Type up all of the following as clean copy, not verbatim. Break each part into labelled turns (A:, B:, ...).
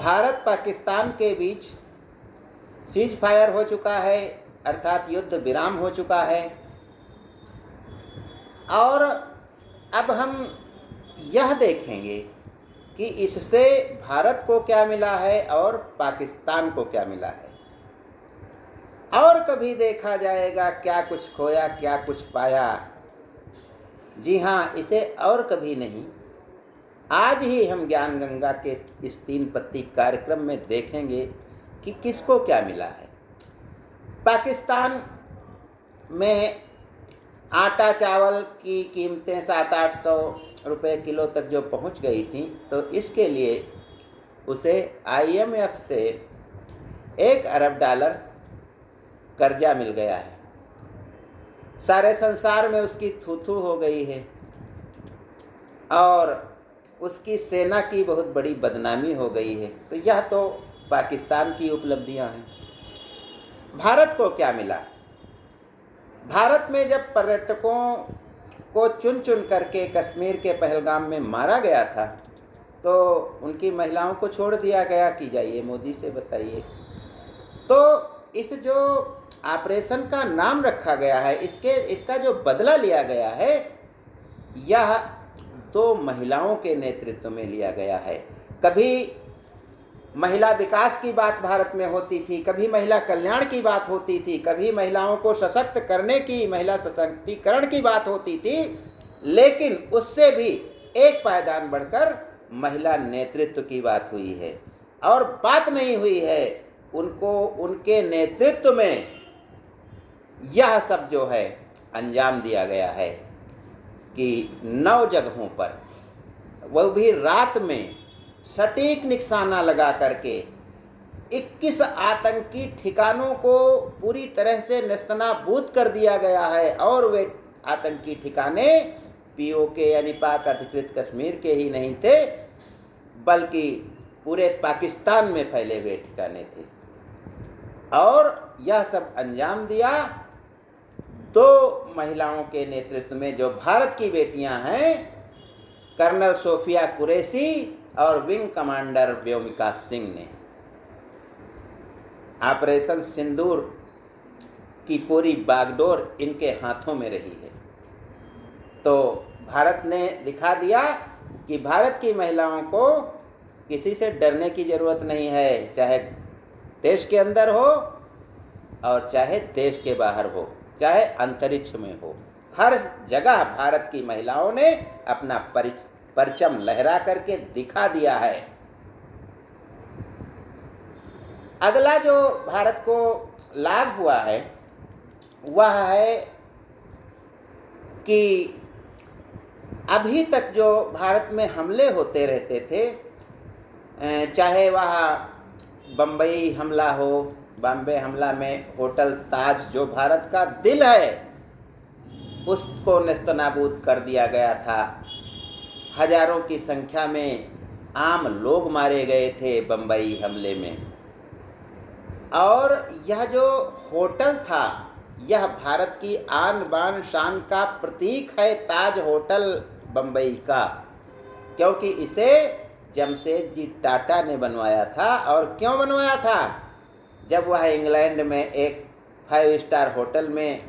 A: भारत पाकिस्तान के बीच cease fire हो चुका है, अर्थात युद्ध विराम हो चुका है। और अब हम यह देखेंगे कि इससे भारत को क्या मिला है और पाकिस्तान को क्या मिला है। और कभी देखा जाएगा क्या कुछ खोया क्या कुछ पाया। जी हाँ, इसे और कभी नहीं, आज ही हम ज्ञान गंगा के इस 3 पत्ती कार्यक्रम में देखेंगे कि किसको क्या मिला है। पाकिस्तान में आटा चावल की कीमतें 700-800 रुपये किलो तक जो पहुंच गई थी, तो इसके लिए उसे IMF से $1 अरब कर्जा मिल गया है। सारे संसार में उसकी थू-थू हो गई है और उसकी सेना की बहुत बड़ी बदनामी हो गई है। तो यह तो पाकिस्तान की उपलब्धियां हैं। भारत को क्या मिला? भारत में जब पर्यटकों को चुन चुन करके कश्मीर के पहलगाम में मारा गया था, तो उनकी महिलाओं को छोड़ दिया गया कि जाइए मोदी से बताइए। तो इस जो ऑपरेशन का नाम रखा गया है, इसका जो बदला लिया गया है, यह 2 महिलाओं के नेतृत्व में लिया गया है। कभी महिला विकास की बात भारत में होती थी, कभी महिला कल्याण की बात होती थी, कभी महिलाओं को सशक्त करने की, महिला सशक्तिकरण की बात होती थी, लेकिन उससे भी एक पायदान बढ़कर महिला नेतृत्व की बात हुई है। और बात नहीं हुई है उनको उनके नेतृत्व में यह सब जो है अंजाम दिया गया है कि 9 जगहों पर, वह भी रात में सटीक निशाना लगा करके 21 आतंकी ठिकानों को पूरी तरह से नेस्तनाबूद कर दिया गया है। और वे आतंकी ठिकाने POK यानी पाक अधिकृत कश्मीर के ही नहीं थे, बल्कि पूरे पाकिस्तान में फैले हुए ठिकाने थे। और यह सब अंजाम दिया 2 महिलाओं के नेतृत्व में, जो भारत की बेटियां हैं, कर्नल सोफिया कुरैशी और विंग कमांडर व्योमिका सिंह ने। ऑपरेशन सिंदूर की पूरी बागडोर इनके हाथों में रही है। तो भारत ने दिखा दिया कि भारत की महिलाओं को किसी से डरने की ज़रूरत नहीं है, चाहे देश के अंदर हो और चाहे देश के बाहर हो, चाहे अंतरिक्ष में हो। हर जगह भारत की महिलाओं ने अपना परचम लहरा करके दिखा दिया है। अगला जो भारत को लाभ हुआ है वह है कि अभी तक जो भारत में हमले होते रहते थे, चाहे वह बम्बई हमला हो, बॉम्बे हमला में होटल ताज जो भारत का दिल है उसको नेस्तनाबूद कर दिया गया था। हजारों की संख्या में आम लोग मारे गए थे बम्बई हमले में। और यह जो होटल था, यह भारत की आन बान शान का प्रतीक है, ताज होटल बम्बई का, क्योंकि इसे जमशेदजी टाटा ने बनवाया था। और क्यों बनवाया था? जब वह इंग्लैंड में एक 5 स्टार होटल में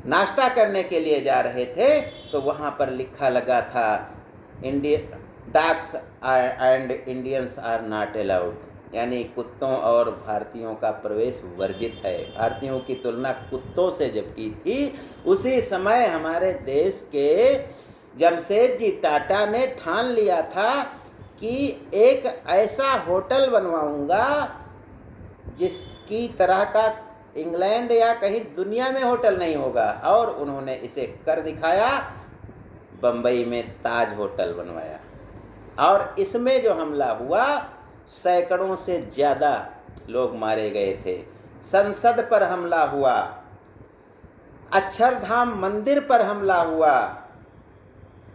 A: नाश्ता करने के लिए जा रहे थे, तो वहाँ पर लिखा लगा था, dogs and Indians are not allowed, यानी कुत्तों और भारतीयों का प्रवेश वर्जित है। भारतीयों की तुलना कुत्तों से जब की थी, उसी समय हमारे देश के जमशेदजी टाटा ने ठान लिया था कि एक ऐसा होटल बनवाऊंगा जिसकी तरह का इंग्लैंड या कहीं दुनिया में होटल नहीं होगा। और उन्होंने इसे कर दिखाया, बम्बई में ताज होटल बनवाया। और इसमें जो हमला हुआ, सैकड़ों से ज़्यादा लोग मारे गए थे। संसद पर हमला हुआ, अक्षरधाम मंदिर पर हमला हुआ,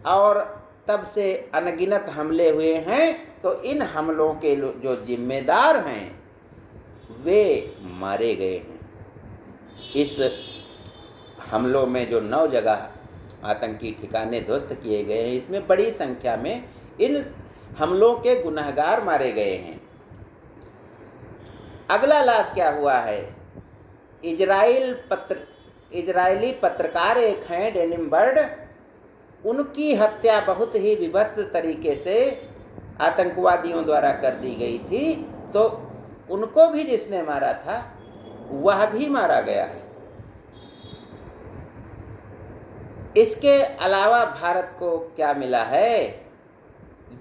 A: और तब से अनगिनत हमले हुए हैं। तो इन हमलों के जो जिम्मेदार हैं वे मारे गए हैं। इस हमलों में जो 9 जगह आतंकी ठिकाने ध्वस्त किए गए हैं, इसमें बड़ी संख्या में इन हमलों के गुनहगार मारे गए हैं। अगला लाभ क्या हुआ है? इजरायली पत्रकार एक हैं डेनिम बर्ड, उनकी हत्या बहुत ही विभत्स तरीके से आतंकवादियों द्वारा कर दी गई थी, तो उनको भी जिसने मारा था वह भी मारा गया है। इसके अलावा भारत को क्या मिला है?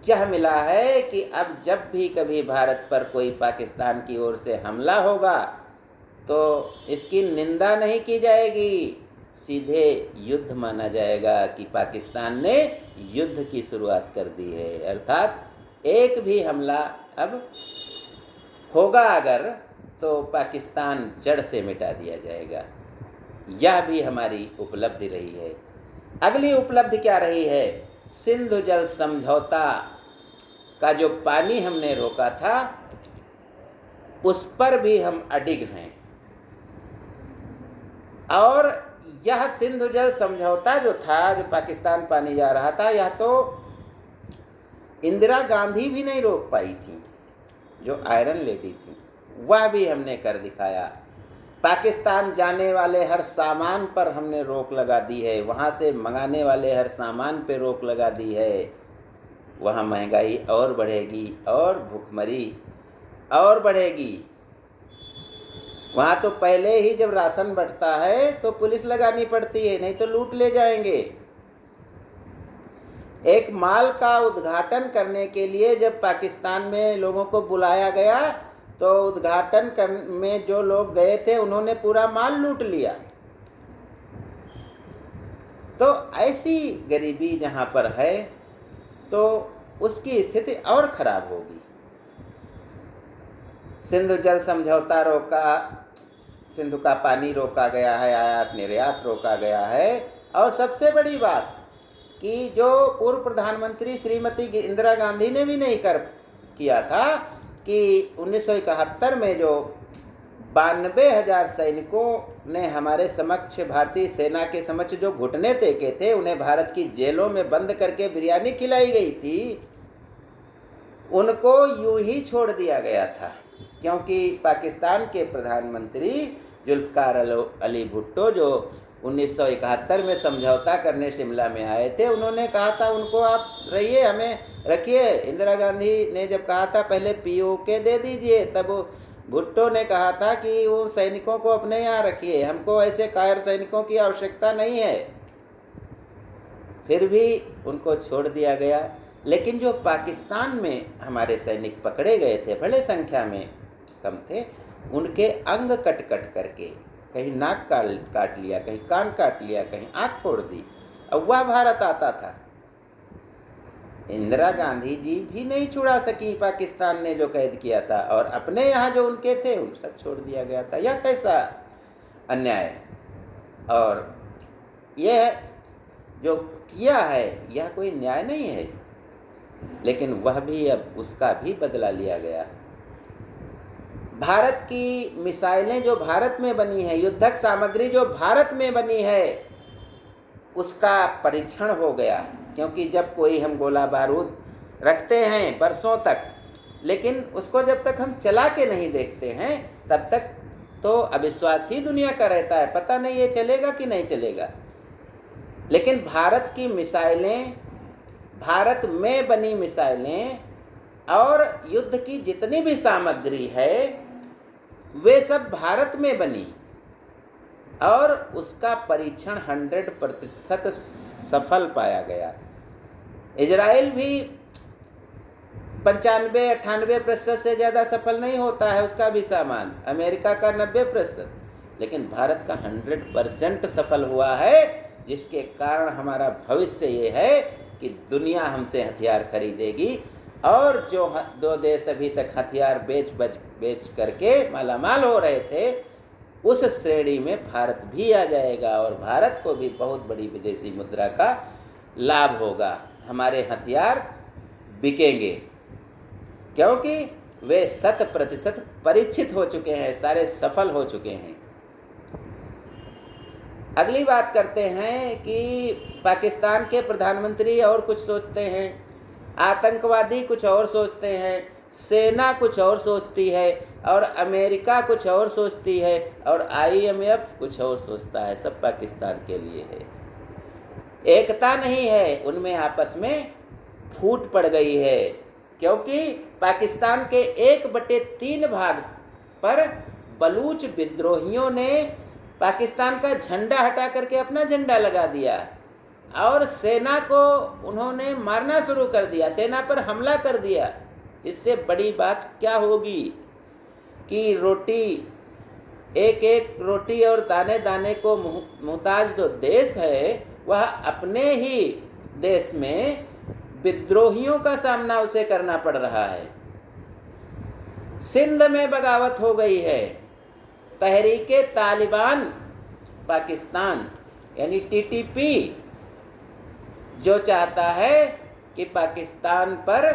A: यह मिला है कि अब जब भी कभी भारत पर कोई पाकिस्तान की ओर से हमला होगा तो इसकी निंदा नहीं की जाएगी, सीधे युद्ध माना जाएगा कि पाकिस्तान ने युद्ध की शुरुआत कर दी है। अर्थात एक भी हमला अब होगा अगर, तो पाकिस्तान जड़ से मिटा दिया जाएगा। यह भी हमारी उपलब्धि रही है। अगली उपलब्धि क्या रही है? सिंधु जल समझौता का जो पानी हमने रोका था उस पर भी हम अडिग हैं। और यह सिंधु जल समझौता जो था, जो पाकिस्तान पानी जा रहा था, यह तो इंदिरा गांधी भी नहीं रोक पाई थी, जो आयरन लेडी थी, वह भी हमने कर दिखाया। पाकिस्तान जाने वाले हर सामान पर हमने रोक लगा दी है, वहाँ से मंगाने वाले हर सामान पे रोक लगा दी है। वहाँ महंगाई और बढ़ेगी और भूखमरी और बढ़ेगी। वहाँ तो पहले ही जब राशन बंटता है तो पुलिस लगानी पड़ती है, नहीं तो लूट ले जाएंगे। एक माल का उद्घाटन करने के लिए जब पाकिस्तान में लोगों को बुलाया गया तो उद्घाटन में जो लोग गए थे उन्होंने पूरा माल लूट लिया। तो ऐसी गरीबी जहाँ पर है तो उसकी स्थिति और खराब होगी। सिंधु जल समझौता रोका, सिंधु का पानी रोका गया है, आयात निर्यात रोका गया है। और सबसे बड़ी बात कि जो पूर्व प्रधानमंत्री श्रीमती इंदिरा गांधी ने भी नहीं किया था कि 1971 में जो 92,000 सैनिकों ने हमारे समक्ष, भारतीय सेना के समक्ष जो घुटने टेके थे, उन्हें भारत की जेलों में बंद करके बिरयानी खिलाई गई थी, उनको यूं ही छोड़ दिया गया था। क्योंकि पाकिस्तान के प्रधानमंत्री जुल्फ़िकार अली भुट्टो जो 1971 में समझौता करने शिमला में आए थे, उन्होंने कहा था उनको आप रहिए, हमें रखिए। इंदिरा गांधी ने जब कहा था पहले POK दे दीजिए, तब भुट्टो ने कहा था कि वो सैनिकों को अपने यहाँ रखिए, हमको ऐसे कायर सैनिकों की आवश्यकता नहीं है। फिर भी उनको छोड़ दिया गया। लेकिन जो पाकिस्तान में हमारे सैनिक पकड़े गए थे, बड़े संख्या में कम थे, उनके अंग कट करके कहीं नाक काट लिया, कहीं कान काट लिया, कहीं आँख फोड़ दी, अब वह भारत आता था। इंदिरा गांधी जी भी नहीं छुड़ा सकी पाकिस्तान ने जो कैद किया था, और अपने यहाँ जो उनके थे उन सब छोड़ दिया गया था। यह कैसा अन्याय! और यह जो किया है यह कोई न्याय नहीं है। लेकिन वह भी, अब उसका भी बदला लिया गया। भारत की मिसाइलें जो भारत में बनी है, युद्धक सामग्री जो भारत में बनी है, उसका परीक्षण हो गया। क्योंकि जब कोई हम गोला बारूद रखते हैं बरसों तक, लेकिन उसको जब तक हम चला के नहीं देखते हैं तब तक तो अविश्वास ही दुनिया का रहता है, पता नहीं ये चलेगा कि नहीं चलेगा। लेकिन भारत की मिसाइलें, भारत में बनी मिसाइलें और युद्ध की जितनी भी सामग्री है वे सब भारत में बनी, और उसका परीक्षण 100% सफल पाया गया। इजराइल भी 95-98% से ज़्यादा सफल नहीं होता है उसका भी सामान, अमेरिका का 90%, लेकिन भारत का 100% सफल हुआ है, जिसके कारण हमारा भविष्य ये है कि दुनिया हमसे हथियार खरीदेगी। और जो दो देश अभी तक हथियार बेच करके मालामाल हो रहे थे, उस श्रेणी में भारत भी आ जाएगा, और भारत को भी बहुत बड़ी विदेशी मुद्रा का लाभ होगा। हमारे हथियार बिकेंगे क्योंकि वे 100% परीक्षित हो चुके हैं, सारे सफल हो चुके हैं। अगली बात करते हैं कि पाकिस्तान के प्रधानमंत्री और कुछ सोचते हैं, आतंकवादी कुछ और सोचते हैं, सेना कुछ और सोचती है, और अमेरिका कुछ और सोचती है, और IMF कुछ और सोचता है। सब पाकिस्तान के लिए है। एकता नहीं है उनमें, आपस में फूट पड़ गई है, क्योंकि पाकिस्तान के 1/3 भाग पर बलूच विद्रोहियों ने पाकिस्तान का झंडा हटा करके अपना झंडा लगा दिया, और सेना को उन्होंने मारना शुरू कर दिया, सेना पर हमला कर दिया। इससे बड़ी बात क्या होगी कि रोटी, एक एक रोटी और दाने दाने को मुहताज जो देश है, वह अपने ही देश में विद्रोहियों का सामना उसे करना पड़ रहा है। सिंध में बगावत हो गई है। तहरीके तालिबान पाकिस्तान यानी TTP जो चाहता है कि पाकिस्तान पर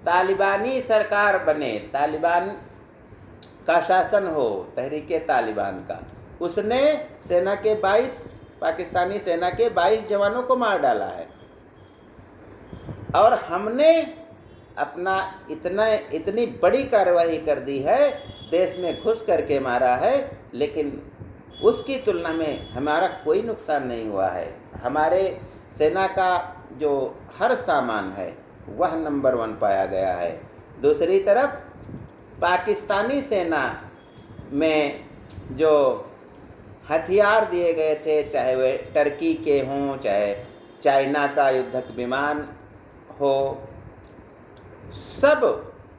A: तालिबानी सरकार बने, तालिबान का शासन हो, तहरीके तालिबान का, उसने सेना के 22 पाकिस्तानी सेना के 22 जवानों को मार डाला है। और हमने अपना इतनी बड़ी कार्रवाई कर दी है, देश में घुस करके मारा है, लेकिन उसकी तुलना में हमारा कोई नुकसान नहीं हुआ है। हमारे सेना का जो हर सामान है वह नंबर 1 पाया गया है। दूसरी तरफ पाकिस्तानी सेना में जो हथियार दिए गए थे, चाहे वे टर्की के हों, चाहे चाइना का युद्धक विमान हो, सब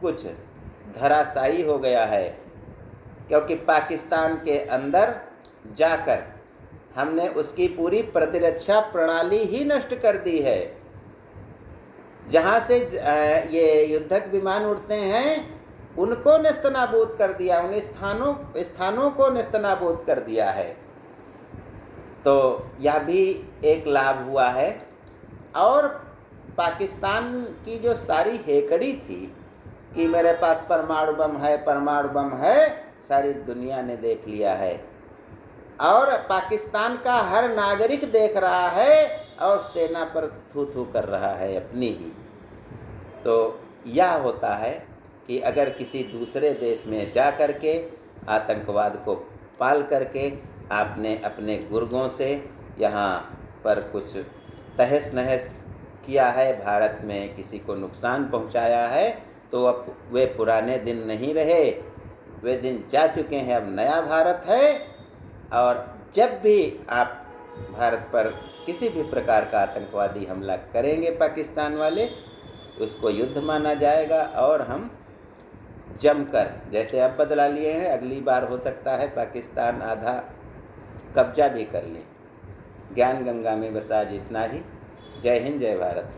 A: कुछ धराशायी हो गया है, क्योंकि पाकिस्तान के अंदर जाकर हमने उसकी पूरी प्रतिरक्षा प्रणाली ही नष्ट कर दी है। जहाँ से ये युद्धक विमान उड़ते हैं उनको नेस्तनाबूद कर दिया, उन स्थानों को नेस्तनाबूद कर दिया है। तो यह भी एक लाभ हुआ है। और पाकिस्तान की जो सारी हेकड़ी थी कि मेरे पास परमाणु बम है, सारी दुनिया ने देख लिया है, और पाकिस्तान का हर नागरिक देख रहा है, और सेना पर थू थू कर रहा है अपनी ही। तो यह होता है कि अगर किसी दूसरे देश में जा कर के आतंकवाद को पाल करके आपने अपने गुर्गों से यहाँ पर कुछ तहस नहस किया है, भारत में किसी को नुकसान पहुँचाया है, तो अब वे पुराने दिन नहीं रहे, वे दिन जा चुके हैं। अब नया भारत है, और जब भी आप भारत पर किसी भी प्रकार का आतंकवादी हमला करेंगे पाकिस्तान वाले, उसको युद्ध माना जाएगा, और हम जमकर, जैसे अब बदला लिए हैं, अगली बार हो सकता है पाकिस्तान आधा कब्जा भी कर ले। ज्ञान गंगा में बस आज इतना ही। जय हिंद, जय भारत।